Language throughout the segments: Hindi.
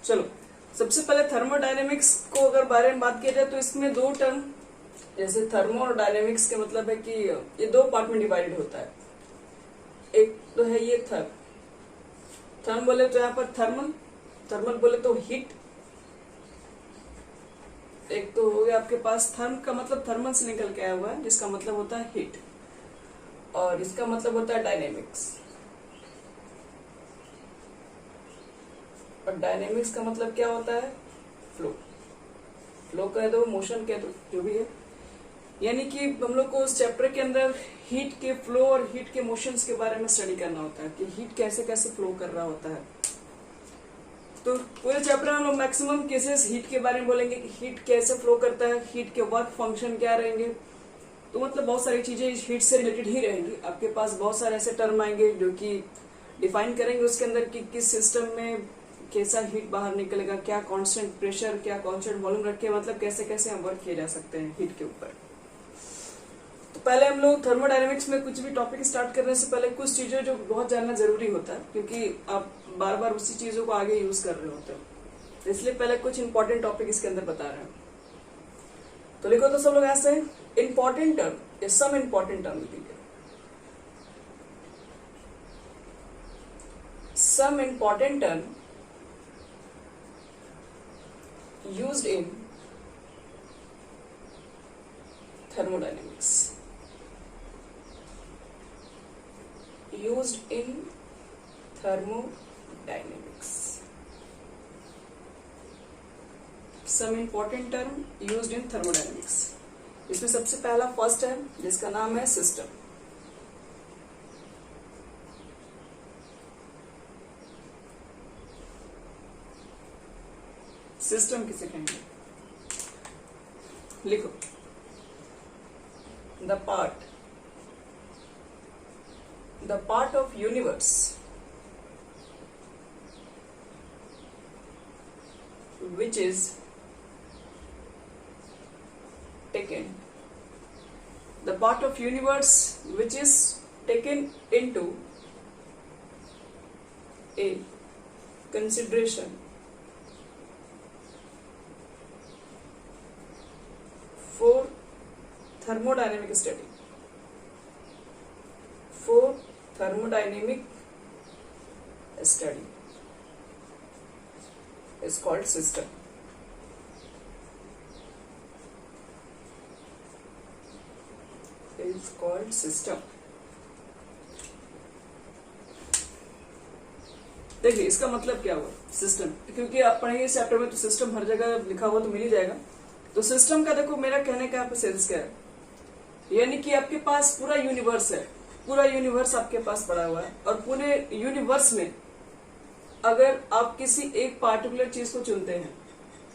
चलो, सबसे पहले थर्मोडायनेमिक्स को अगर बारे में बात किया जाए तो इसमें दो टर्म, जैसे थर्मो और डायनेमिक्स के मतलब है कि ये दो पार्ट में डिवाइडेड होता है। एक तो है ये थर्म बोले तो यहाँ पर थर्मल बोले तो हीट। एक तो हो गया आपके पास थर्म का मतलब थर्मल से निकल के आया हुआ है, जिसका मतलब होता है हीट, और इसका मतलब होता है डायनेमिक्स। और डायनेमिक्स का मतलब क्या होता है? फ्लो कह दो, मोशन कह दो, जो भी है। यानी कि हम लोग को उस चैप्टर के अंदर हीट के फ्लो और हीट के मोशंस के बारे में स्टडी करना होता है कि हीट कैसे कैसे फ्लो कर रहा होता है। तो पूरे चैप्टर में हम लोग मैक्सिमम केसेस हीट के बारे में बोलेंगे कि हीट कैसे फ्लो करता है, हीट के वर्क फंक्शन क्या रहेंगे। तो मतलब बहुत सारी चीजें हीट से रिलेटेड ही रहेंगी। आपके पास बहुत सारे ऐसे टर्म आएंगे जो कि डिफाइन करेंगे उसके अंदर कि किस सिस्टम में कैसा हीट बाहर निकलेगा, क्या कांस्टेंट प्रेशर, क्या कांस्टेंट वॉल्यूम रखे, मतलब कैसे कैसे हम वर्क किए जा सकते हैं हीट के ऊपर। तो पहले हम लोग थर्मोडायनेमिक्स में कुछ भी टॉपिक स्टार्ट करने से पहले कुछ चीजें जो बहुत जानना जरूरी होता है, क्योंकि आप बार बार उसी चीजों को आगे यूज कर रहे होते हो, इसलिए पहले कुछ इंपॉर्टेंट टॉपिक इसके अंदर बता रहे हैं। तो लिखो तो सब लोग ऐसे इंपॉर्टेंट टर्म या सम इंपॉर्टेंट टर्म लिखेंगे। Some important term used in thermodynamics. Used in thermodynamics. Some important term used in thermodynamics. इसमें सबसे पहला फर्स्ट है जिसका नाम है सिस्टम। सिस्टम किसे कहेंगे? लिखो, the part of universe which is taken, the part of universe which is taken into a consideration for thermodynamic study, is called system. Is called system. देखिए इसका मतलब क्या हुआ सिस्टम, क्योंकि आप पढ़ेंगे इस चैप्टर में तो सिस्टम हर जगह लिखा हुआ तो मिल ही जाएगा। तो सिस्टम का देखो, मेरा कहने का आपको सेंस क्या है, यानी कि आपके पास पूरा यूनिवर्स है, पूरा यूनिवर्स आपके पास पड़ा हुआ है, और पूरे यूनिवर्स में अगर आप किसी एक पार्टिकुलर चीज को चुनते हैं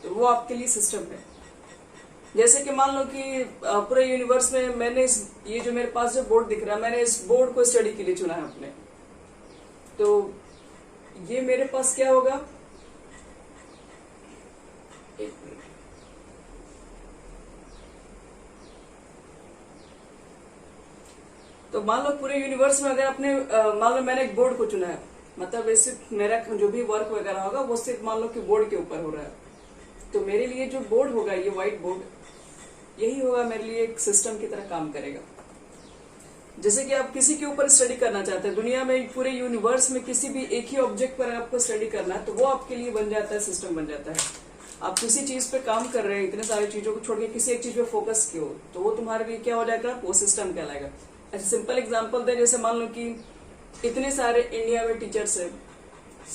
तो वो आपके लिए सिस्टम है। जैसे कि मान लो कि पूरे यूनिवर्स में मैंने ये जो मेरे पास जो बोर्ड दिख रहा है, मैंने इस बोर्ड को स्टडी के लिए चुना है अपने, तो ये मेरे पास क्या होगा, एक मिनट, तो मान लो पूरे यूनिवर्स में अगर अपने मान लो मैंने एक बोर्ड को चुना है, मतलब इससे मेरा जो भी वर्क वगैरह होगा वो सिर्फ मान लो कि बोर्ड के ऊपर हो रहा है, तो मेरे लिए जो बोर्ड होगा, ये व्हाइट बोर्ड, यही होगा मेरे लिए एक सिस्टम की तरह काम करेगा। जैसे कि आप किसी के ऊपर स्टडी करना चाहते हैं, दुनिया में पूरे यूनिवर्स में किसी भी एक ही ऑब्जेक्ट पर आपको स्टडी करना है, तो वो आपके लिए बन जाता है, सिस्टम बन जाता है। आप किसी चीज पे काम कर रहे हैं, इतने सारी चीजों को छोड़ के किसी एक चीज पे फोकस किए हो, तो वो तुम्हारे लिए क्या हो जाएगा, वो सिस्टम कहलाएगा। ऐसे सिंपल एग्जांपल दे, जैसे मान लो कि इतने सारे इंडिया में टीचर्स है,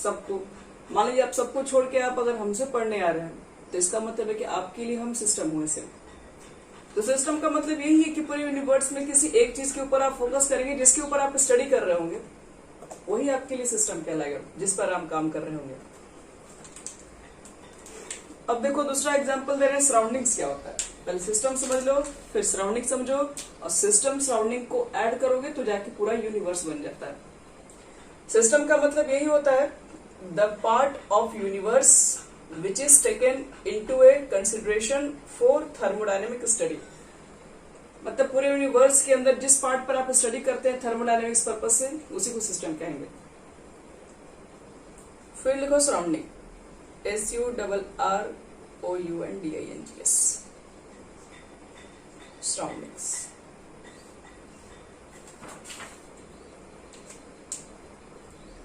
सबको मान लीजिए आप सबको छोड़ के आप अगर हमसे पढ़ने आ रहे हैं, तो इसका मतलब है कि आपके लिए हम सिस्टम हुए सिर्फ। तो सिस्टम का मतलब यही है कि पूरे यूनिवर्स में किसी एक चीज के ऊपर आप फोकस करेंगे, जिसके ऊपर आप स्टडी कर रहे होंगे, वही आपके लिए सिस्टम कहलाएगा, जिस पर आप काम कर रहे होंगे। अब देखो दूसरा एग्जांपल दे रहे हैं, सराउंडिंग्स क्या होता है। पहले सिस्टम समझ लो, फिर सराउंडिंग समझो, और सिस्टम सराउंडिंग को ऐड करोगे तो जाके पूरा यूनिवर्स बन जाता है। सिस्टम का मतलब यही होता है, the part of universe which is taken into a consideration for thermodynamic study, मतलब पूरे यूनिवर्स के अंदर जिस पार्ट पर आप स्टडी करते हैं थर्मोडायनेमिक्स पर्पज से, उसी को सिस्टम कहेंगे। फिर लिखो सराउंडिंग। SURROUNDINGS, surroundings.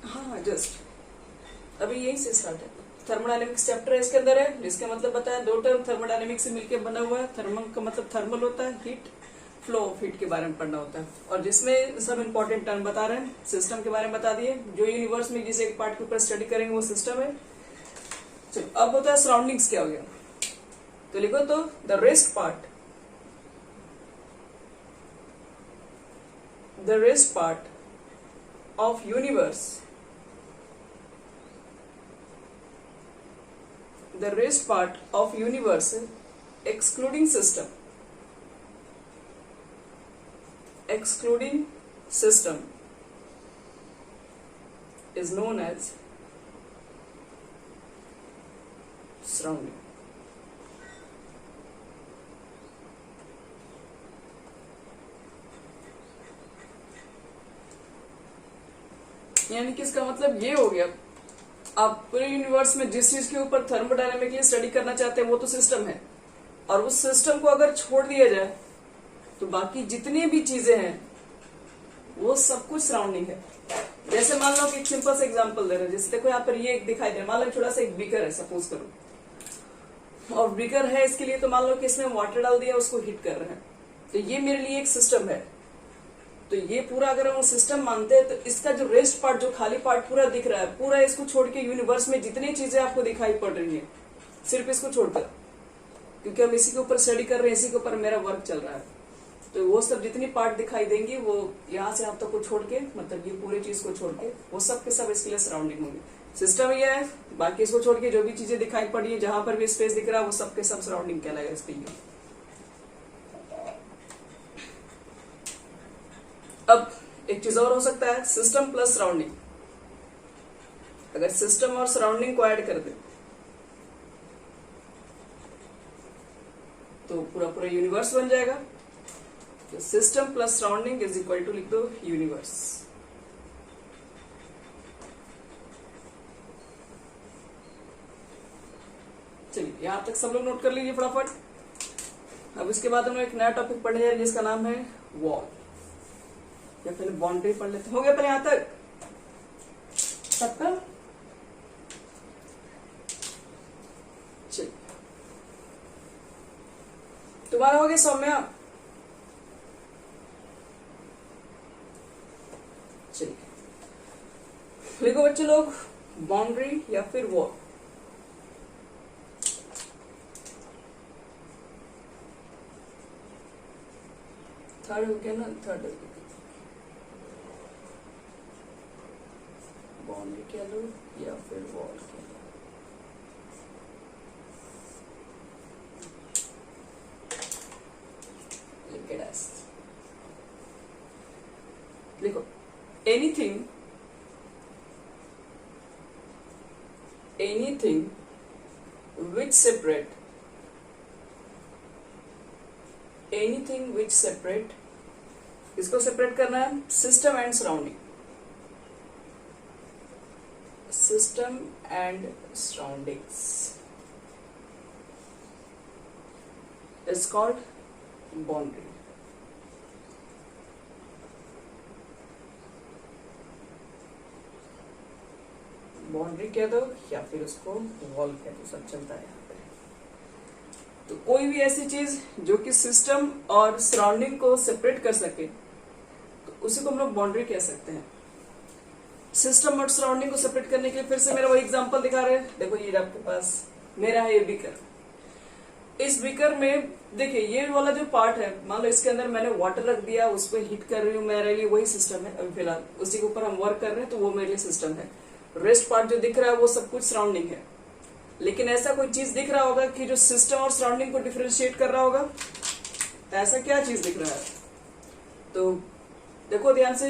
हाँ जस्ट अभी यही से स्टार्ट है। थर्मोडायनेमिक्स चैप्टर है इसके अंदर है, जिसका मतलब बताया दो टर्म थर्मोडायनेमिक्स से मिलकर बना हुआ है। थर्मल का मतलब थर्मल होता है, हीट, फ्लो ऑफ हीट के बारे में पढ़ना होता है। और जिसमें सब इंपॉर्टेंट टर्म बता रहे हैं, सिस्टम के बारे में बता दिए। जो यूनिवर्स में जिसे एक पार्ट के ऊपर स्टडी करेंगे वो सिस्टम है। चलो अब होता है सराउंडिंग्स क्या हो गया, तो लिखो तो the rest part, the rest part of universe, the rest part of universe excluding system, excluding system is known as surrounding। यानी कि इसका मतलब ये हो गया, आप पूरे यूनिवर्स में जिस चीज के ऊपर थर्मोडायनेमिकली स्टडी करना चाहते हैं वो तो सिस्टम है, और उस सिस्टम को अगर छोड़ दिया जाए तो बाकी जितनी भी चीजें हैं वो सब कुछ सराउंडिंग है। जैसे मान लो कि एक सिंपल सा एग्जांपल दे रहे हैं, जैसे देखो यहाँ पर ये एक दिखाई दे रहा है, मान लो छोटा सा एक बीकर है सपोज करो, और बीकर है इसके लिए तो मान लो कि इसमें वाटर डाल दिया, उसको हीट कर रहे हैं, तो ये मेरे लिए एक सिस्टम है। तो ये पूरा अगर हम सिस्टम मानते हैं तो इसका जो रेस्ट पार्ट, जो खाली पार्ट पूरा दिख रहा है, पूरा इसको छोड़ के यूनिवर्स में जितनी चीजें आपको दिखाई पड़ रही है, सिर्फ इसको छोड़कर, क्योंकि हम इसी के ऊपर स्टडी कर रहे हैं, इसी के ऊपर मेरा वर्क चल रहा है, तो वो सब जितनी पार्ट दिखाई देंगी वो यहाँ से आप तक को छोड़ के, मतलब ये पूरी चीज को छोड़ के वो सब के सब इसके लिए सराउंडिंग होंगे। सिस्टम ये है, बाकी इसको छोड़ के जो भी चीजें दिखाई पड़ी है, जहां पर भी स्पेस दिख रहा है, वो सब के सब सराउंडिंग कहलाएगा इसके लिए। अब एक चीज और हो सकता है, सिस्टम प्लस सराउंडिंग। अगर सिस्टम और सराउंडिंग को ऐड कर दे तो पूरा पूरा यूनिवर्स बन जाएगा। तो system plus surrounding is equal to लिख दो यूनिवर्स। चलिए यहां तक सब लोग नोट कर लीजिए फटाफट। अब इसके बाद हम लोग एक नया टॉपिक पढ़ने जा रहे हैं जिसका नाम है वॉल, या पहले बाउंड्री पढ़ लेते। हो गया पहले यहां तक सबका? चलिए तुम्हारा हो गया सौम्या? चलिए लिखो बच्चे लोग बाउंड्री या फिर वॉल। थर्ड हो गया ना, थर्ड हो गया। बाउंड्री कह लो या फिर वॉल कह लो। लिखो anything which separate इसको सेपरेट करना है system and surrounding, system and surroundings is called boundary. Boundary कह दो या फिर उसको वॉल कह दो, सब चलता है यहाँ पे। तो कोई भी ऐसी चीज जो कि सिस्टम और सराउंडिंग को सेपरेट कर सके तो उसी को हम लोग बाउंड्री कह सकते हैं। सिस्टम और सराउंडिंग को सेपरेट करने के लिए फिर से मेरा वही एग्जांपल दिखा रहे हैं। देखो ये आपके पास मेरा है ये बीकर। इस बीकर में देखिए ये वाला जो पार्ट है, मान लो इसके अंदर मैंने वाटर रख दिया, उस पर हीट कर रही हूँ, मेरे लिए वही सिस्टम है। अभी फिलहाल उसी के ऊपर हम वर्क कर रहे हैं तो वो मेरे लिए सिस्टम है। रेस्ट पार्ट जो दिख रहा है वो सब कुछ सराउंडिंग है। लेकिन ऐसा कोई चीज दिख रहा होगा कि जो सिस्टम और सराउंडिंग को डिफरेंशिएट कर रहा होगा, ऐसा क्या चीज दिख रहा है? तो देखो ध्यान से,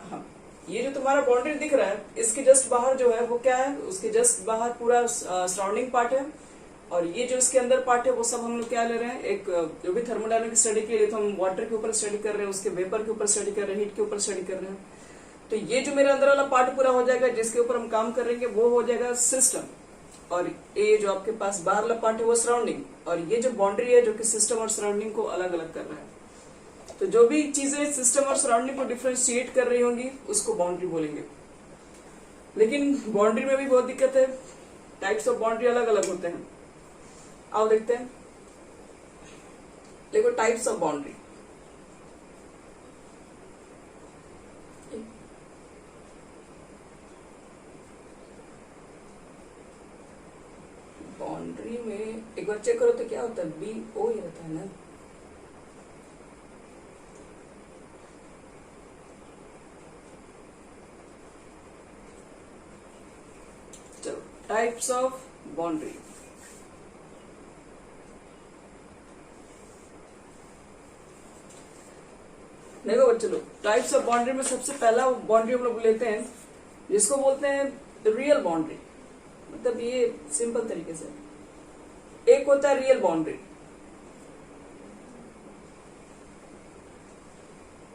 हाँ ये जो तुम्हारा बाउंड्री दिख रहा है इसके जस्ट बाहर जो है वो क्या है, उसके जस्ट बाहर पूरा सराउंडिंग पार्ट है, और ये जो इसके अंदर पार्ट है वो सब हम लोग क्या ले रहे हैं, एक जो भी थर्मोडायनामिक स्टडी के लिए तो हम वाटर के ऊपर स्टडी कर रहे हैं, उसके वेपर के ऊपर स्टडी कर रहे हैं, हीट के ऊपर स्टडी कर रहे हैं। तो ये जो मेरा अंदर वाला पार्ट पूरा हो जाएगा जिसके ऊपर हम काम करेंगे वो हो जाएगा सिस्टम। और ये जो आपके पास बाहर वाला पार्ट है वो सराउंडिंग, और ये जो बाउंड्री है जो कि सिस्टम और सराउंडिंग को अलग अलग कर रहा है। तो जो भी चीजें सिस्टम और सराउंडिंग को डिफ्रेंशिएट कर रही होंगी उसको बाउंड्री बोलेंगे। लेकिन बाउंड्री में भी बहुत दिक्कत है, टाइप्स ऑफ बाउंड्री अलग अलग होते हैं। आओ देखते हैं। देखो टाइप्स ऑफ बाउंड्री, बाउंड्री में एक बार चेक करो तो क्या होता है, बी ओ ही रहता है ना। चलो टाइप्स ऑफ बाउंड्री। देखो बच्चों लोग, टाइप्स ऑफ बाउंड्री में सबसे पहला बाउंड्री हम लोग लेते हैं जिसको बोलते हैं रियल बाउंड्री। मतलब ये सिंपल तरीके से एक होता है रियल बाउंड्री।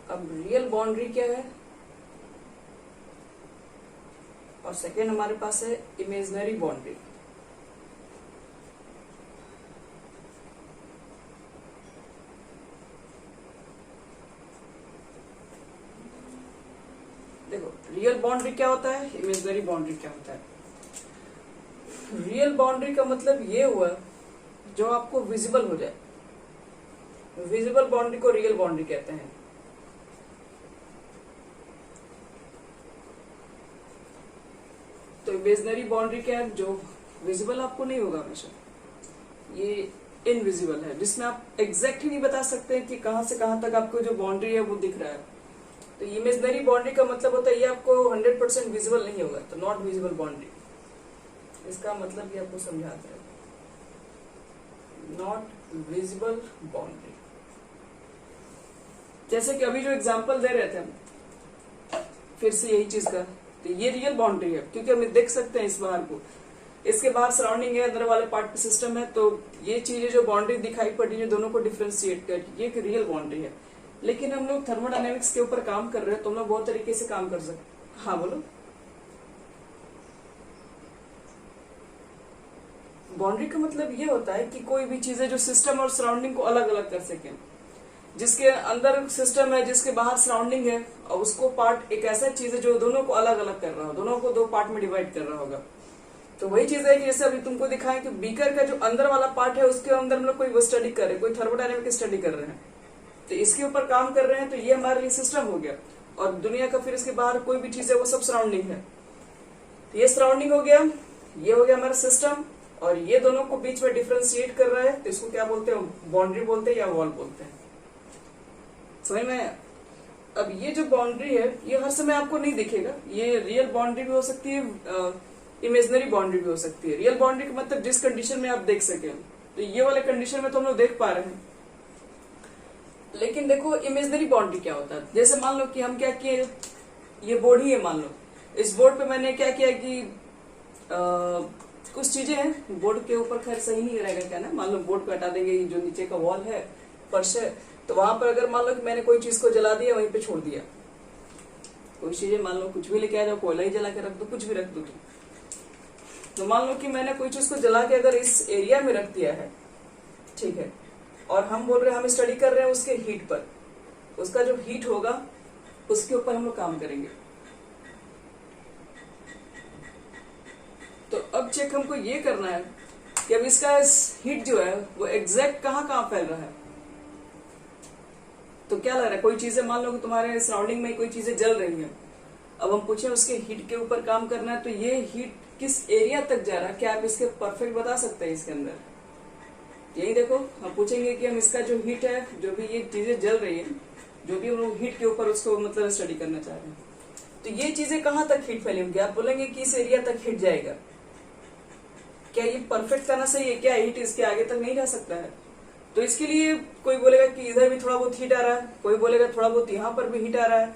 अब रियल बाउंड्री क्या है, और सेकेंड हमारे पास है इमेजिनरी बाउंड्री। देखो रियल बाउंड्री क्या होता है, इमेजिनरी बाउंड्री क्या होता है। रियल बाउंड्री का मतलब ये हुआ जो आपको विजिबल हो जाए, विजिबल बाउंड्री को रियल बाउंड्री कहते हैं। तो इमेजिनरी बाउंड्री क्या है, जो विजिबल आपको नहीं होगा हमेशा, ये इनविजिबल है, जिसमें आप एग्जैक्ट ही नहीं बता सकते कि कहां से कहां तक आपको जो बाउंड्री है वो दिख रहा है। तो इमेजिनरी बाउंड्री का मतलब होता है ये आपको 100% विजिबल नहीं होगा, तो नॉट विजिबल बाउंड्री। इसका मतलब ये आपको समझाता है, नॉट विजिबल बाउंड्री। जैसे कि अभी जो एग्जांपल दे रहे थे हम, फिर से यही चीज का, तो ये रियल बाउंड्री है क्योंकि हम देख सकते हैं इस बाहर को, इसके बाहर सराउंडिंग है, अंदर वाले पार्ट पे सिस्टम है। तो ये चीजें जो बाउंड्री दिखाई पड़ी है दोनों को डिफ्रेंशिएट कर, ये एक रियल बाउंड्री है। लेकिन हम लोग थर्मोडायनेमिक्स के ऊपर काम कर रहे हैं तो हम लोग बहुत तरीके से काम कर सकते। हाँ बोलो। बाउंड्री का मतलब ये होता है कि कोई भी चीजें जो सिस्टम और सराउंडिंग को अलग अलग कर सके, जिसके अंदर सिस्टम है जिसके बाहर सराउंडिंग है, और उसको पार्ट एक ऐसा चीज है जो दोनों को अलग अलग कर रहा हो, दोनों को दो पार्ट में डिवाइड कर रहा होगा। तो वही चीज है कि जैसे अभी तुमको दिखाएं कि बीकर का जो अंदर वाला पार्ट है उसके अंदर हम लोग कोई स्टडी कर रहे हैं, कोई थर्मोडायनेमिक स्टडी कर रहे हैं, तो इसके ऊपर काम कर रहे हैं, तो ये हमारे लिए सिस्टम हो गया। और दुनिया का फिर इसके बाहर कोई भी चीज है वो सब सराउंडिंग है। तो ये सराउंडिंग हो गया, ये हो गया हमारा सिस्टम, और ये दोनों को बीच में डिफ्रेंशिएट कर रहा है, तो इसको क्या बोलते हैं, बाउंड्री बोलते हैं या वॉल बोलते हैं। समझ में? अब ये जो बाउंड्री है ये हर समय आपको नहीं दिखेगा, ये रियल बाउंड्री भी हो सकती है, इमेजिनरी बाउंड्री भी हो सकती है। रियल बाउंड्री का मतलब जिस कंडीशन में आप देख सके, तो ये वाले कंडीशन में तो हम लोग देख पा रहे हैं। लेकिन देखो इमेजिनरी बाउंड्री क्या होता है, जैसे मान लो कि हम क्या किए, ये बोर्ड ही है, मान लो इस बोर्ड पे मैंने क्या किया कि कुछ चीजें हैं बोर्ड के ऊपर, खैर सही नहीं रहेगा क्या ना, मान लो बोर्ड को हटा देंगे, जो नीचे का वॉल है, फर्श है, तो वहां पर अगर मान लो कि मैंने कोई चीज को जला दिया, वहीं पे छोड़ दिया, कोई चीजें मान लो कुछ भी लेके आ जाओ, कोयला ही जला के रख दो, कुछ भी रख दो, तो मान लो कि मैंने कोई चीज को जला के अगर इस एरिया में रख दिया है, ठीक है, और हम बोल रहे हैं हम स्टडी कर रहे हैं उसके हीट पर, उसका जो हीट होगा उसके ऊपर हम लोग काम करेंगे। तो अब चेक हमको ये करना है कि अब इसका हीट जो है वो एग्जैक्ट कहाँ कहाँ फैल रहा है। तो क्या लग रहा है, कोई चीजें मान लो कि तुम्हारे सराउंडिंग में कोई चीजें जल रही हैं, अब हम पूछे उसके हीट के ऊपर काम करना है, तो ये हीट किस एरिया तक जा रहा है, क्या आप इसके परफेक्ट बता सकते हैं इसके अंदर? यही देखो, हम पूछेंगे कि हम इसका जो हीट है, जो भी ये चीजें जल रही है, जो भी हम लोग हीट के ऊपर उसको मतलब स्टडी करना चाह रहे हैं, तो ये चीजें कहाँ तक हीट फैली होंगी, आप बोलेंगे कि इस एरिया तक हीट जाएगा। क्या ये परफेक्ट करना सही है, क्या हीट इसके आगे तक नहीं जा सकता है? तो इसके लिए कोई बोलेगा कि इधर भी थोड़ा बहुत हीट आ रहा है, कोई बोलेगा थोड़ा बहुत यहाँ पर भी हीट आ रहा है।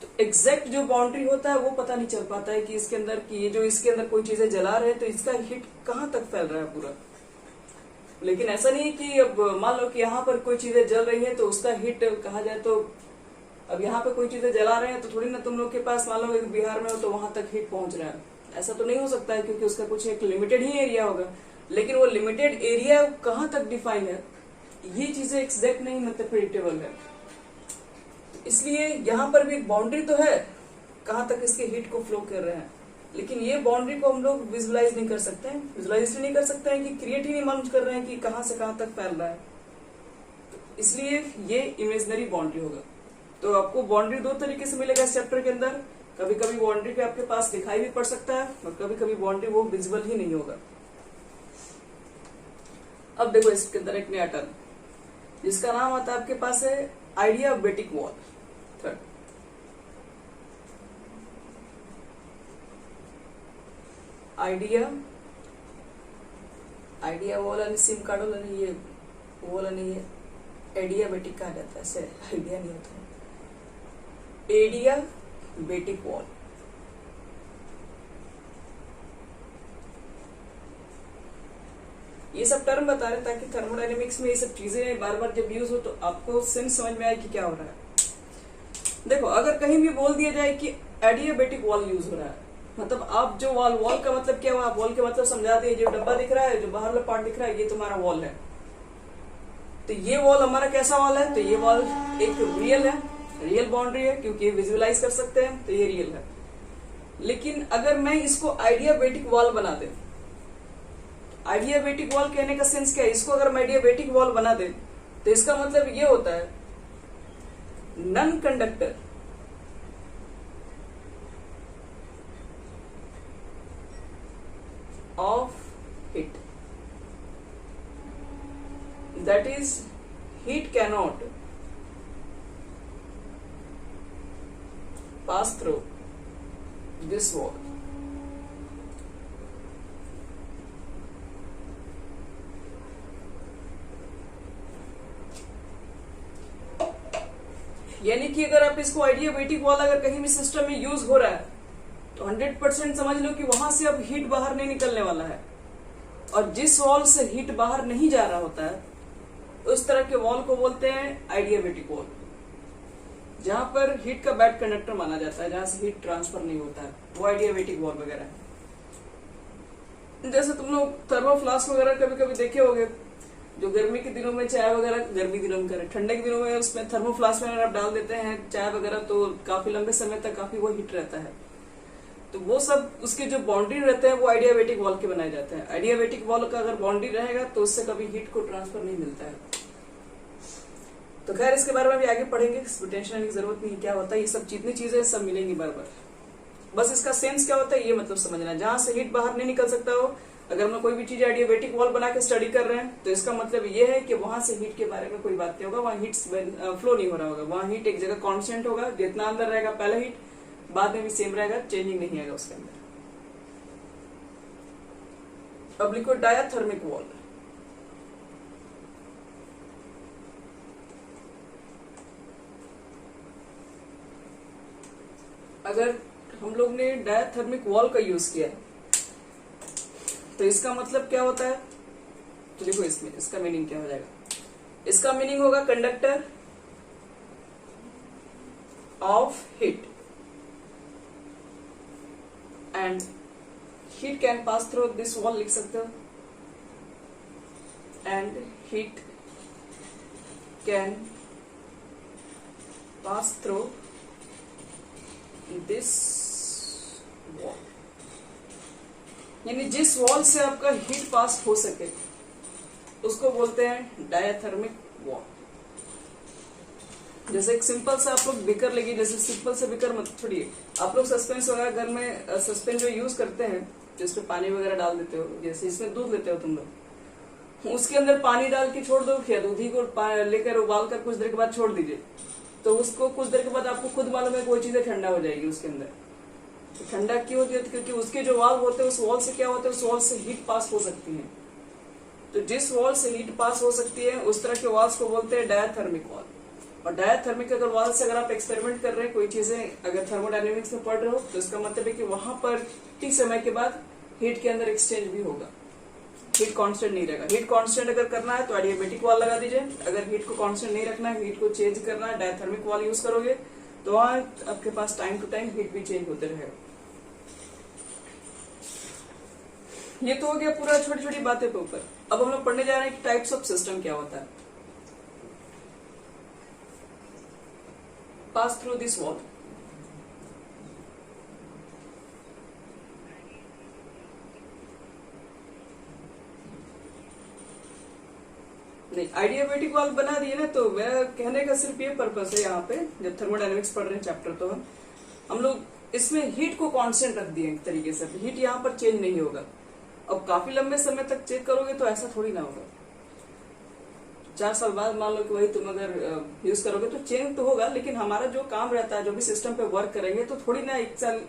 तो एग्जैक्ट जो बाउंड्री होता है वो पता नहीं चल पाता है कि इसके अंदर की ये जो इसके अंदर कोई चीजें जला रहे हैं तो इसका हीट कहाँ तक फैल रहा है पूरा। लेकिन ऐसा नहीं कि अब मान लो कि यहाँ पर कोई चीजें जल रही है तो उसका हीट कहा जाए, तो अब यहाँ पे कोई चीजें जला रहे हैं तो थोड़ी ना तुम लोग के पास मान लो बिहार में हो तो वहां तक हीट पहुंच रहा है, ऐसा तो नहीं हो सकता है, क्योंकि उसका कुछ एक लिमिटेड ही एरिया होगा। लेकिन वो लिमिटेड एरिया कहाँ तक डिफाइन है, ये चीजें एग्जैक्ट नहीं मतलब प्रिडिक्टेबल है। इसलिए यहाँ पर भी एक बाउंड्री तो है कहाँ तक इसके हीट को फ्लो कर रहे हैं, लेकिन ये बाउंड्री को हम लोग विजुलाइज नहीं कर सकते हैं। विजुलाइज इसलिए नहीं कर सकते हैं कि क्रिएट ही नहीं मालूम कर रहे हैं कि कहाँ से कहाँ तक फैल रहा है, तो इसलिए ये इमेजनरी बाउंड्री होगा। तो आपको बाउंड्री दो तरीके से मिलेगा इस चैप्टर के अंदर। कभी कभी बाउंड्री पे आपके पास दिखाई भी पड़ सकता है और कभी कभी बाउंड्री वो विजिबल ही नहीं होगा। अब देखो इसके अंदर एक नया टर्म जिसका नाम आता है आपके पास है आइडियाबेटिक वॉल। थर्ड, आइडिया वॉल आणि सिम कार्ड आणि ये वॉल आणि ये एडियाबेटिक कहा जाता है, ऐसे आइडिया नहीं होता है। एडियाबेटिक वॉल, ये सब टर्म बता रहे ताकि थर्मोडायनेमिक्स में ये सब चीजें बार बार जब यूज हो तो आपको सेंस समझ में आए कि क्या हो रहा है। देखो अगर कहीं भी बोल दिया जाए कि एडियाबेटिक वॉल यूज हो रहा है, मतलब आप जो वॉल का मतलब क्या हुआ, आप वॉल के मतलब समझा दिए। जो डब्बा दिख रहा है, जो बाहर वाला पार्ट दिख रहा है, ये तुम्हारा वॉल है। तो ये वॉल हमारा कैसा वॉल है, तो ये वॉल एक रियल है, रियल बाउंड्री है, क्योंकि विजुअलाइज कर सकते हैं तो ये रियल है। लेकिन अगर मैं इसको आइडियाबेटिक वॉल बना दे, आइडियाबेटिक वॉल कहने का सेंस क्या है, इसको अगर मैं आइडियाबेटिक वॉल बना दे तो इसका मतलब ये होता है non conductor of heat, that is heat cannot pass through this wall। यानी कि अगर आप इसको आइडियाबेटिक वॉल अगर कहीं भी सिस्टम में यूज हो रहा है तो 100% समझ लो कि वहां से अब हीट बाहर नहीं निकलने वाला है। और जिस वॉल से हीट बाहर नहीं जा रहा होता है उस तरह के वॉल को बोलते हैं आइडियाबेटिक वॉल, जहां पर हीट का बैड कंडक्टर माना जाता है, जहां से हीट ट्रांसफर नहीं होता है, वो आइडियाबेटिक वॉल वगैरह है। जैसे तुम लोग थर्मो फ्लास्क वगैरह कभी कभी देखे होंगे, जो गर्मी के दिनों में चाय वगैरह, गर्मी दिनों में करें, ठंडे के दिनों में उसमें थर्मो फ्लास्क में अगर आप डाल देते हैं चाय वगैरह तो काफी लंबे समय तक काफी वो हीट रहता है। तो वो सब उसके जो बाउंड्री रहते हैं वो आइडियाबेटिक वॉल के बनाए जाते हैं। आइडियाबेटिक वॉल का अगर बाउंड्री रहेगा तो उससे कभी हीट को ट्रांसफर नहीं मिलता है। तो खैर इसके बारे में भी आगे पढ़ेंगे, इसमें टेंशन लेने की जरूरत नहीं। क्या होता है ये सब जितनी चीजें सब मिलेंगी बार बार, बस इसका सेंस क्या होता है ये मतलब समझना। जहां से हीट बाहर नहीं निकल सकता हो, अगर हम कोई भी चीज आइडियाबेटिक वॉल बना के स्टडी कर रहे हैं तो इसका मतलब ये है कि वहां से हीट के बारे में कोई बात नहीं होगा, वहां हीट फ्लो नहीं हो रहा होगा, वहां हीट एक जगह कांस्टेंट होगा, जितना अंदर रहेगा पहले हीट बाद में भी सेम रहेगा, चेंजिंग नहीं आएगा उसके अंदर। अब लिखो डायाथर्मिक वॉल। अगर हम लोग ने डायाथर्मिक वॉल का यूज किया तो इसका मतलब क्या होता है, तो देखो इसमें इसका मीनिंग क्या हो जाएगा। इसका मीनिंग होगा conductor of heat and heat can pass through this wall, लिख सकते हो, and heat can pass through this wall, यानी जिस वॉल से आपका हीट पास हो सके उसको बोलते हैं डायाथर्मिक वॉल। जैसे एक सिंपल सा आप लोग बिकर लेंगे, जैसे सिंपल से बिकर मत छोड़िए, आप लोग सस्पेंस वगैरह घर में सस्पेंस जो यूज करते हैं, जिसमें पानी वगैरह डाल देते हो, जैसे इसमें दूध लेते हो तुम लोग, उसके अंदर पानी डाल के छोड़ दो, या दूध ही को लेकर उबाल कर कुछ देर के बाद छोड़ दीजिए, तो उसको कुछ देर के बाद आपको खुद मालूम है कोई चीजें ठंडा हो जाएगी उसके अंदर। तो ठंडा क्यों होती है, क्योंकि उसके जो वाल्व होते हैं उस वॉल से क्या होता है, उस वॉल से हीट पास हो सकती है। तो जिस वॉल से हीट पास हो सकती है उस तरह के वॉल्स को बोलते हैं डायाथर्मिक वॉल। और डायाथर्मिक अगर वॉल से अगर आप एक्सपेरिमेंट कर रहे हैं, कोई चीजें अगर थर्मोडायनेमिक्स में पढ़ रहे हो, तो इसका मतलब है कि वहां पर ठीक समय के बाद हीट के अंदर एक्सचेंज भी होगा, हीट कांस्टेंट नहीं रहेगा। हीट कांस्टेंट अगर करना है तो आइडियाबेटिक वॉल लगा दीजिए, अगर हीट को कांस्टेंट नहीं रखना है, हीट को चेंज करना है, डायाथर्मिक वॉल यूज करोगे तो वहां आपके पास टाइम टू टाइम हीट भी चेंज होते रहेगा। ये तो हो गया पूरा छोटी छोटी बातें पे ऊपर। अब हम लोग पढ़ने जा रहे हैं कि टाइप्स ऑफ सिस्टम क्या होता है। Pass through this wall. नहीं, आइडियाबैटिक वाल बना दिए ना, तो मैं कहने का सिर्फ ये पर्पस है यहाँ पे, जब थर्मोडायनेमिक्स पढ़ रहे हैं चैप्टर, तो हम लोग इसमें हीट को कांस्टेंट रख दिए एक तरीके से, हीट यहाँ पर चेंज नहीं होगा। अब काफी लंबे समय तक चेक करोगे तो ऐसा थोड़ी ना होगा। 4 साल बाद मान लो कि वही तुम अगर यूज करोगे तो चेंज तो होगा, लेकिन हमारा जो काम रहता है, जो भी सिस्टम पे वर्क करेंगे, तो थोड़ी ना एक साल,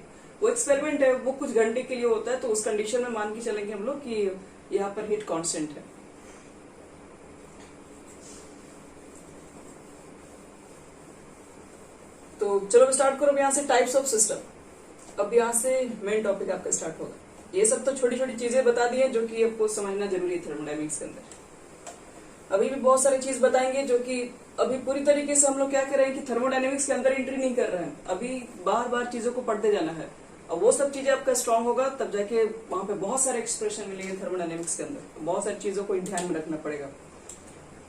वो एक्सपेरिमेंट है, वो कुछ घंटे के लिए होता है, तो उस कंडीशन में मान के चलेंगे हम लोग कि यहाँ पर हीट कांस्टेंट है। तो चलो स्टार्ट करो यहाँ से, टाइप्स ऑफ सिस्टम। अब यहाँ से मेन टॉपिक आपका स्टार्ट होगा। ये सब तो छोटी छोटी चीजें बता दी है जो कि आपको समझना जरूरी है थर्मोडायनेमिक्स के अंदर। अभी भी बहुत सारी चीज बताएंगे जो कि अभी पूरी तरीके से हम लोग क्या कर रहे हैं कि थर्मोडायनेमिक्स के अंदर एंट्री नहीं कर रहे हैं, अभी बार बार चीजों को पढ़ते जाना है। और वो सब चीजें आपका स्ट्रांग होगा तब जाके वहां पे बहुत सारे एक्सप्रेशन मिलेंगे थर्मोडायनेमिक्स के अंदर। बहुत सारी चीजों को ध्यान में रखना पड़ेगा।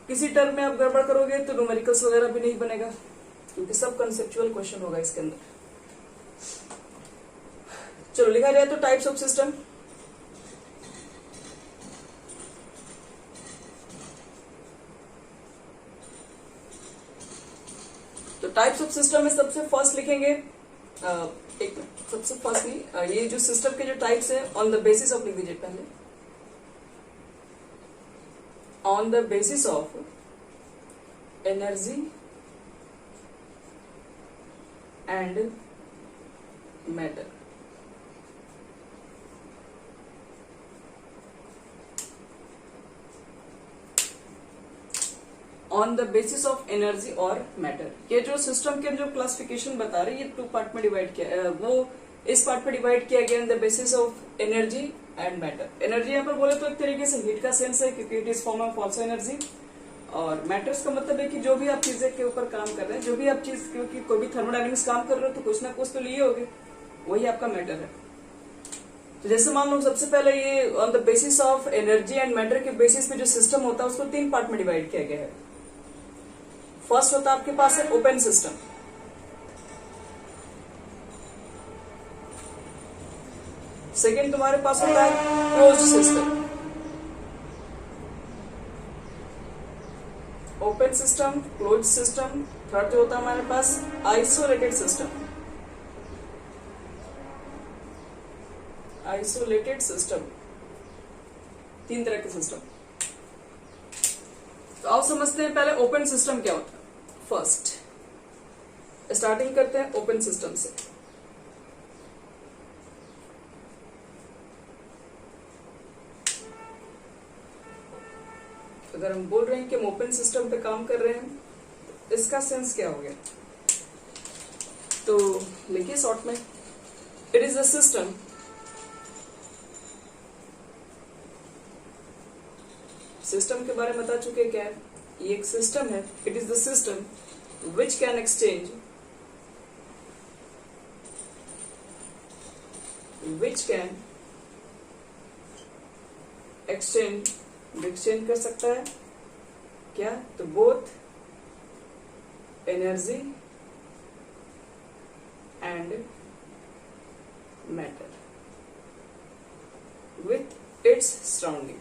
किसी टर्म में आप गड़बड़ करोगे तो न्यूमेरिकल्स वगैरह भी नहीं बनेगा, क्योंकि सब कंसेप्चुअल क्वेश्चन होगा इसके अंदर। चलो लिखा जाए तो टाइप्स ऑफ सिस्टम। तो टाइप्स ऑफ सिस्टम में सबसे फर्स्ट लिखेंगे, एक सबसे फर्स्ट नहीं, ये जो सिस्टम के जो टाइप्स है, ऑन द बेसिस ऑफ लिख दीजिए पहले, on the basis of energy and matter. On the basis of energy और मैटर। ये जो सिस्टम के जो क्लासिफिकेशन बता रहे हैं, ये 2 पार्ट में डिवाइड किया, वो इस पार्ट में डिवाइड किया गया, in the basis of energy and matter. Energy यहाँ पर बोले तो एक तरीके से हीट का सेंस है, क्योंकि it is form of also energy. और मैटर्स का मतलब है कि जो भी आप चीजें के ऊपर काम कर रहे हैं, जो भी आप चीज, क्योंकि कोई भी थर्मोडायनेमिक्स काम कर रहे हो तो कुछ ना कुछ तो लिए होगे, वही आपका मैटर है। तो जैसे मान लो सबसे पहले ये on the basis of energy and matter के बेसिस पे जो सिस्टम होता है उसको 3 पार्ट में डिवाइड किया गया है। फर्स्ट होता है आपके पास है ओपन सिस्टम। सेकेंड तुम्हारे पास होता है closed system. Open system, closed system. Third जो होता है हमारे पास आइसोलेटेड सिस्टम। आइसोलेटेड सिस्टम, 3 तरह के सिस्टम। तो आओ समझते हैं पहले ओपन सिस्टम क्या होता है। फर्स्ट स्टार्टिंग करते हैं ओपन सिस्टम से। अगर हम बोल रहे हैं कि हम ओपन सिस्टम पे काम कर रहे हैं, इसका सेंस क्या हो गया, तो लिखिए शॉर्ट में, it is a system system के बारे में बता चुके क्या है, ये एक सिस्टम है। It is the system which can exchange exchange कर सकता है क्या, तो both energy and matter with its surrounding.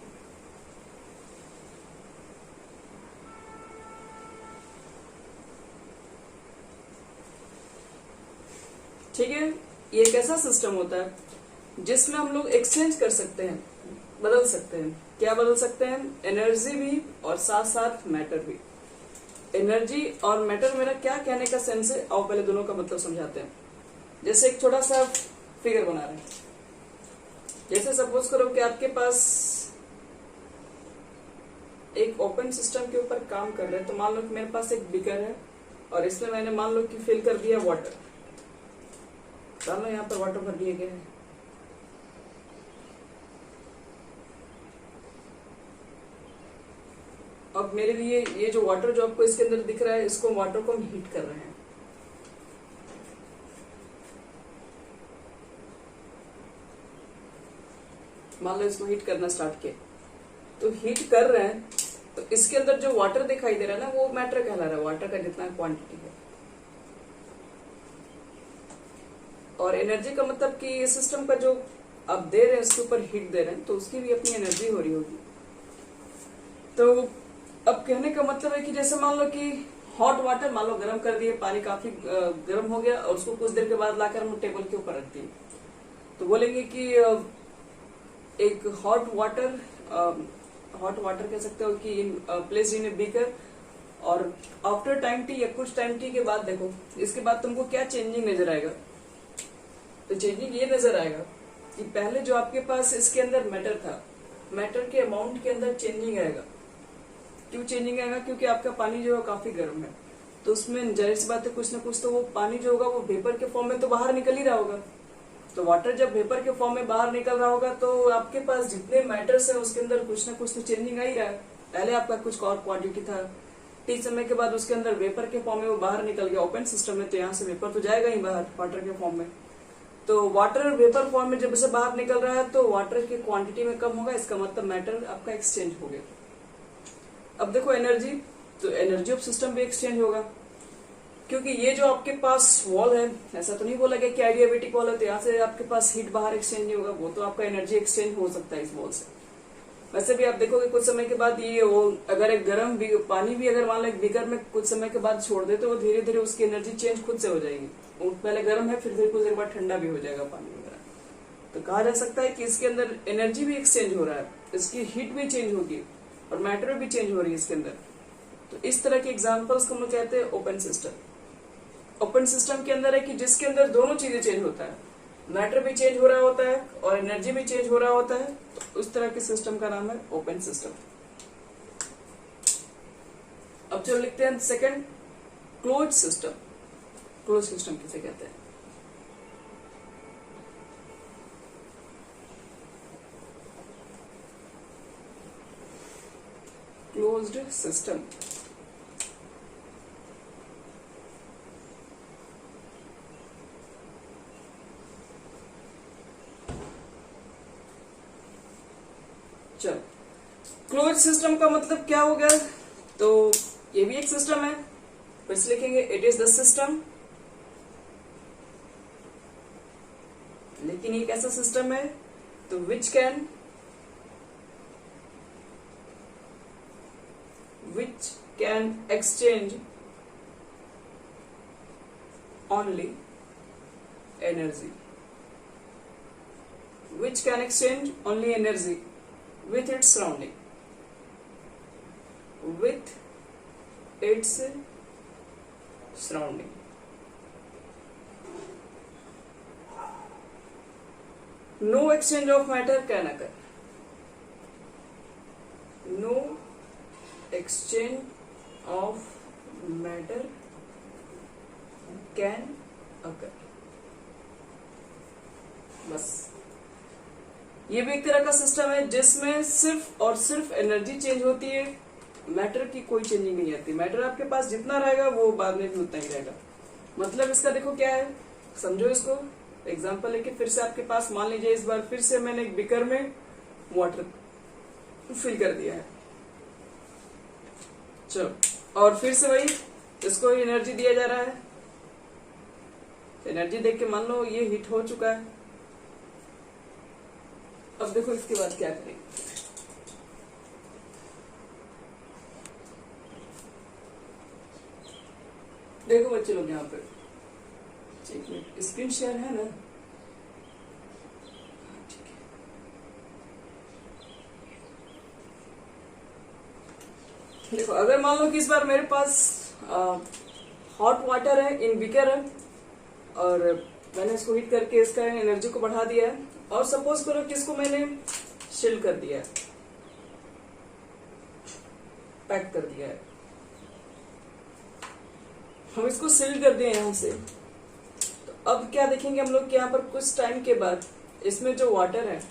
ठीक है, ये एक ऐसा सिस्टम होता है जिसमें हम लोग एक्सचेंज कर सकते हैं, बदल सकते हैं। क्या बदल सकते हैं, एनर्जी भी और साथ साथ मैटर भी। एनर्जी और मैटर, मेरा क्या कहने का सेंस है, आओ पहले दोनों का मतलब समझाते हैं। जैसे एक छोटा सा फिगर बना रहे हैं। जैसे सपोज करो कि आपके पास एक ओपन सिस्टम के ऊपर काम कर रहे हैं, तो मान लो कि मेरे पास एक बीकर है और इसमें मैंने मान लो कि फिल कर दिया वाटर। मान लो यहाँ पर वाटर भर दिए गए हैं। अब मेरे लिए ये जो वाटर जो आपको इसके अंदर दिख रहा है, इसको वाटर को हम हीट कर रहे हैं। मान लो इसको हीट करना स्टार्ट किया, तो हीट कर रहे हैं तो इसके अंदर जो वाटर दिखाई दे रहा है ना वो मैटर कहला रहा है, वाटर का जितना क्वांटिटी है। और एनर्जी का मतलब कि ये सिस्टम का जो आप दे रहे हैं उसके ऊपर हीट दे रहे हैं तो उसकी भी अपनी एनर्जी हो रही होगी। तो अब कहने का मतलब है कि जैसे मान लो कि हॉट वाटर मान लो गर्म कर दिए, पानी काफी गर्म हो गया और उसको कुछ देर के बाद लाकर हम टेबल के ऊपर रख दिए, तो बोलेंगे कि एक हॉट वाटर कह सकते हो कि प्लेस इन ए बीकर, और आफ्टर टाइम टी या कुछ टाइम टी के बाद देखो इसके बाद तुमको क्या चेंजिंग नजर आएगा। तो चेंजिंग ये नजर आएगा कि पहले जो आपके पास इसके अंदर मैटर था, मैटर के अमाउंट के अंदर चेंजिंग आएगा। क्यों चेंजिंग आएगा? क्योंकि आपका पानी जो है काफी गर्म है, तो उसमें जाहिर सी बात है कुछ ना कुछ तो वो पानी जो होगा वो वेपर के फॉर्म में तो बाहर निकल ही रहा होगा। तो वाटर जब वेपर के फॉर्म में बाहर निकल रहा होगा तो आपके पास जितने मैटर्स है उसके अंदर कुछ ना कुछ तो चेंजिंग आ ही रहा है। पहले आपका कुछ और क्वांटिटी था, टी समय के बाद उसके अंदर वेपर के फॉर्म में वो बाहर निकल गया। ओपन सिस्टम है तो यहाँ से वेपर तो जाएगा ही बाहर वाटर के फॉर्म में। तो वाटर वेपर फॉर्म में जब से बाहर निकल रहा है तो वाटर की क्वांटिटी में कम होगा, इसका मतलब मैटर आपका एक्सचेंज हो गया। अब देखो एनर्जी, तो एनर्जी ऑफ सिस्टम भी एक्सचेंज होगा, क्योंकि ये जो आपके पास वॉल है, ऐसा तो नहीं बोला गया कि एडियाबेटिक वॉल है तो यहाँ से आपके पास हीट बाहर एक्सचेंज नहीं होगा, वो तो आपका एनर्जी एक्सचेंज हो सकता है इस वॉल से। वैसे भी आप देखोगे कुछ समय के बाद ये वो अगर एक गर्म पानी भी अगर मान लो एक बीकर में कुछ समय के बाद छोड़ दे तो वो धीरे धीरे उसकी एनर्जी चेंज खुद से हो जाएगी। वो पहले गर्म है फिर कुछ देर बाद ठंडा भी हो जाएगा पानी वगैरह। तो कहा जा सकता है कि इसके अंदर एनर्जी भी एक्सचेंज हो रहा है, इसकी हीट भी चेंज होगी और मैटर भी चेंज हो रही है इसके अंदर। तो इस तरह के एग्जाम्पल्स को हम लोग कहते हैं ओपन सिस्टम। ओपन सिस्टम के अंदर है कि जिसके अंदर दोनों चीजें चेंज होता है, मैटर भी चेंज हो रहा होता है और एनर्जी भी चेंज हो रहा होता है, तो उस तरह के सिस्टम का नाम है ओपन सिस्टम। अब जो लिखते हैं second, close system. Close system किसे कहते हैं? क्लोज्ड सिस्टम चलो, क्लोज सिस्टम का मतलब क्या हो गया? तो ये भी एक सिस्टम है, फिर लिखेंगे इट इज द सिस्टम। लेकिन ये कैसा सिस्टम है? तो which can exchange only energy, which can exchange only energy with its surrounding, with its surrounding. No exchange of matter can occur. No exchange of matter can occur. बस ये भी एक तरह का सिस्टम है जिसमें सिर्फ और सिर्फ एनर्जी चेंज होती है, मैटर की कोई चेंजिंग नहीं आती। मैटर आपके पास जितना रहेगा वो बाद में भी उतना ही रहेगा। मतलब इसका देखो क्या है, समझो इसको। एग्जांपल लेके फिर से आपके पास मान लीजिए इस बार फिर से मैंने एक बीकर में वाटर फिल कर दिया है, चलो, और फिर से वही इसको एनर्जी दिया जा रहा है। एनर्जी देख के मान लो ये हीट हो चुका है। अब देखो इसके बाद क्या करेंगे। देखो बच्चे लोग यहाँ पे एक मिनट, स्क्रीन शेयर है ना? ठीक है। देखो अगर मान लो कि इस बार मेरे पास हॉट वाटर है इन बीकर है और मैंने इसको हीट करके इसका एनर्जी को बढ़ा दिया है, और सपोज करो कि इसको मैंने शिल कर दिया है, पैक कर दिया है। हम इसको सील कर दिए यहां से, तो अब क्या देखेंगे हम लोग कि यहाँ पर कुछ टाइम के बाद इसमें जो वाटर है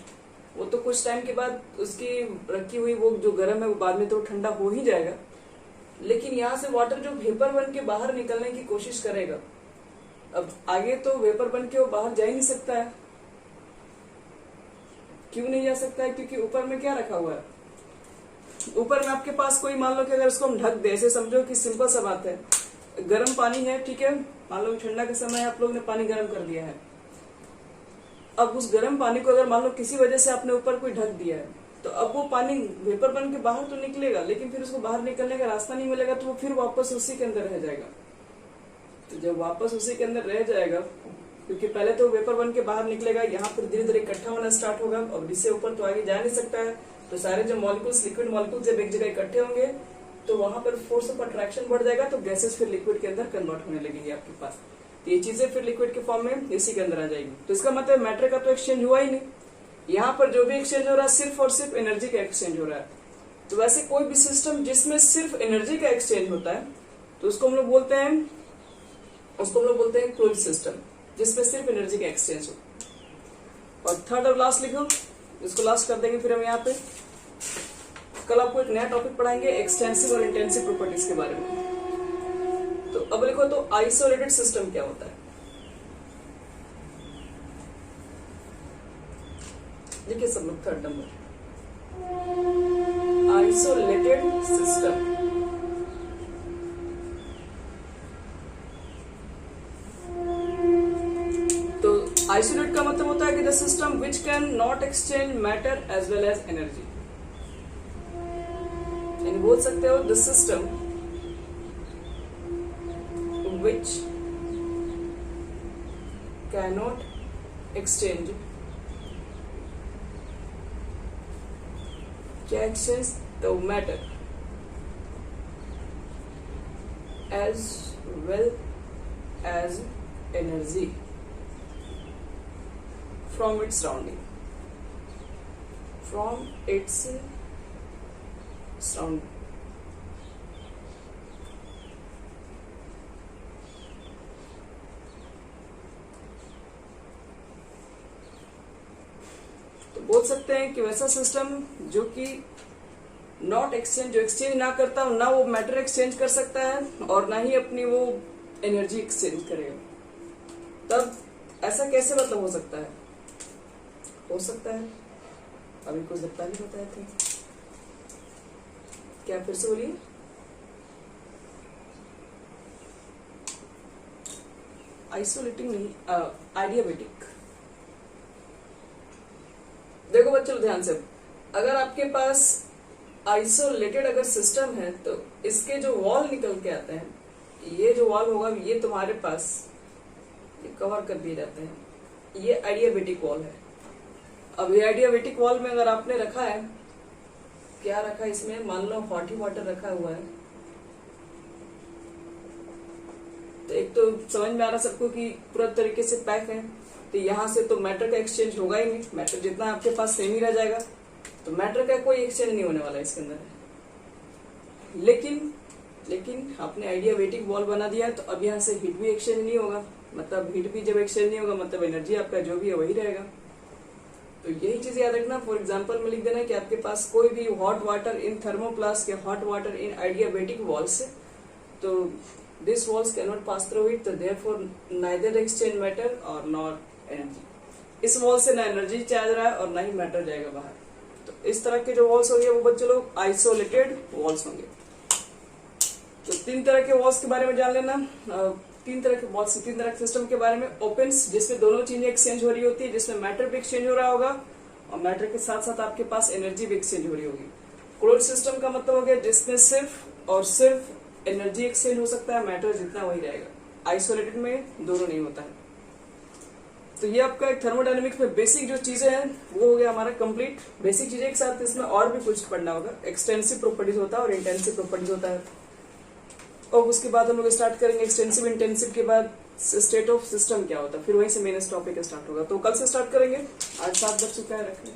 वो तो कुछ टाइम के बाद उसकी रखी हुई वो जो गर्म है वो बाद में तो ठंडा हो ही जाएगा, लेकिन यहाँ से वाटर जो वेपर बन के बाहर निकलने की कोशिश करेगा, अब आगे तो वेपर बन के वो बाहर जा ही नहीं सकता है, क्यों नहीं जा सकता है? क्योंकि ऊपर में क्या रखा हुआ है, ऊपर में आपके पास कोई, मान लो कि अगर उसको हम ढक दे, ऐसे समझो कि सिंपल सा बात है, गर्म पानी है, ठीक है, मान लो ठंडा के समय आप लोग ने पानी गर्म कर दिया है। अब उस गर्म पानी को अगर मान लो किसी वजह से आपने ऊपर कोई ढक दिया है, तो अब वो पानी वेपर बन के बाहर तो निकलेगा, लेकिन फिर उसको बाहर निकलने का रास्ता नहीं मिलेगा, तो वो फिर वापस उसी के अंदर रह जाएगा। तो जब वापस उसी के अंदर रह जाएगा, क्योंकि पहले तो वेपर बन के बाहर निकलेगा, यहाँ पर धीरे धीरे इकट्ठा होना स्टार्ट होगा, और इससे ऊपर तो आगे जा नहीं सकता है। तो सारे जो मॉलिक्यूल्स, लिक्विड मॉलिक्यूल्स जब एक जगह इकट्ठे होंगे, तो वहां पर फोर्स ऑफ अट्रैक्शन बढ़ जाएगा, तो गैसेस फिर लिक्विड के अंदर कन्वर्ट होने लगेंगे आपके पास। तो ये चीजें फिर लिक्विड के फॉर्म में इसी के अंदर आ जाएगी। तो इसका मतलब मैटर का तो एक्सचेंज हुआ ही नहीं, यहाँ पर जो भी एक्सचेंज हो रहा है सिर्फ और सिर्फ एनर्जी का एक्सचेंज हो रहा है। तो वैसे कोई भी सिस्टम जिसमें सिर्फ एनर्जी का एक्सचेंज होता है, तो उसको हम लोग बोलते हैं क्लोज्ड सिस्टम, जिसमें सिर्फ एनर्जी का एक्सचेंज हो। और थर्ड और लास्ट लिखो, इसको लास्ट कर देंगे फिर हम यहाँ पे। कल आपको एक नया टॉपिक पढ़ाएंगे, एक्सटेंसिव और इंटेंसिव प्रॉपर्टीज के बारे में। तो अब लिखो, तो आइसोलेटेड सिस्टम क्या होता है? देखिए सब लोग, थर्ड नंबर, आइसोलेटेड सिस्टम। तो आइसोलेट का मतलब होता है कि the system which can not exchange matter as well as energy. यानी बोल सकते हो the system which cannot exchange the matter as well as energy from its surrounding. तो बोल सकते हैं कि वैसा सिस्टम जो कि नॉट एक्सचेंज, जो एक्सचेंज ना करता, ना वो मैटर एक्सचेंज कर सकता है और ना ही अपनी वो एनर्जी एक्सचेंज करेगा। तब ऐसा कैसे मतलब हो सकता है? अभी कुछ लगता नहीं बताए थे क्या? फिर से बोलिए। आइसोलेटिंग नहीं, आइडियाबेटिक। देखो बच्चों ध्यान से, अगर आपके पास आइसोलेटेड अगर सिस्टम है, तो इसके जो वॉल निकल के आते हैं, ये जो वॉल होगा ये तुम्हारे पास ये कवर कर दिए जाते हैं, ये आइडियाबेटिक वॉल है। अब ये आइडियाबेटिक वॉल में अगर आपने रखा है, क्या रखा है इसमें, मान लो हॉट वाटर रखा हुआ है, तो एक तो समझ में आ रहा सबको कि पूरा तरीके से पैक है, तो यहाँ से तो मैटर का एक्सचेंज होगा ही नहीं, मैटर जितना आपके पास सेम ही रह जाएगा, तो मैटर का कोई एक्सचेंज नहीं होने वाला इसके अंदर। लेकिन आपने आइडियाबेटिक वॉल बना दिया, तो अब यहाँ से हीट भी एक्सचेंज नहीं होगा, मतलब हीट भी जब एक्सचेंज नहीं होगा, मतलब एनर्जी आपका जो भी है वही रहेगा। तो यही चीज याद रखना। फॉर एग्जाम्पल में लिख देना कि आपके पास कोई भी हॉट वाटर इन थर्मोप्लास्ट या हॉट वाटर इन आइडियाबेटिक वॉल्स है, तो this walls can not pass through it, तो देयरफॉर नाइदर एक्सचेंज मैटर और नॉट एनर्जी। इस वॉल से ना एनर्जी चार्ज रहा है और ना ही मैटर जाएगा बाहर। तो इस तरह के जो वॉल्स होंगे वो बच्चे लोग आइसोलेटेड वॉल्स होंगे। तो तीन तरह के वॉल्स के बारे में जान लेना, तीन तरह के वॉल्स, तीन तरह के सिस्टम के बारे में। ओपन्स, जिसमें दोनों चीजें एक्सचेंज हो रही होती है, जिसमें मैटर भी एक्सचेंज हो रहा होगा और मैटर के साथ साथ आपके पास एनर्जी भी एक्सचेंज हो रही होगी। क्लोज्ड सिस्टम का मतलब हो गया जिसमें सिर्फ और सिर्फ एनर्जी एक्सचेंज हो सकता है, मैटर जितना वही रहेगा। आइसोलेटेड में दोनों नहीं होता है। तो ये आपका एक थर्मोडायनेमिक्स में बेसिक जो चीजें हैं वो हो गया हमारा कंप्लीट। बेसिक चीजें के साथ इसमें और भी कुछ पढ़ना होगा। एक्सटेंसिव प्रॉपर्टीज होता है और इंटेंसिव प्रॉपर्टीज होता है, और उसके बाद हम लोग स्टार्ट करेंगे एक्सटेंसिव इंटेंसिव के बाद स्टेट ऑफ सिस्टम क्या होता है, फिर वहीं से मेन टॉपिक स्टार्ट होगा। तो कल से स्टार्ट करेंगे, आज 7 बज चुका है, रखें।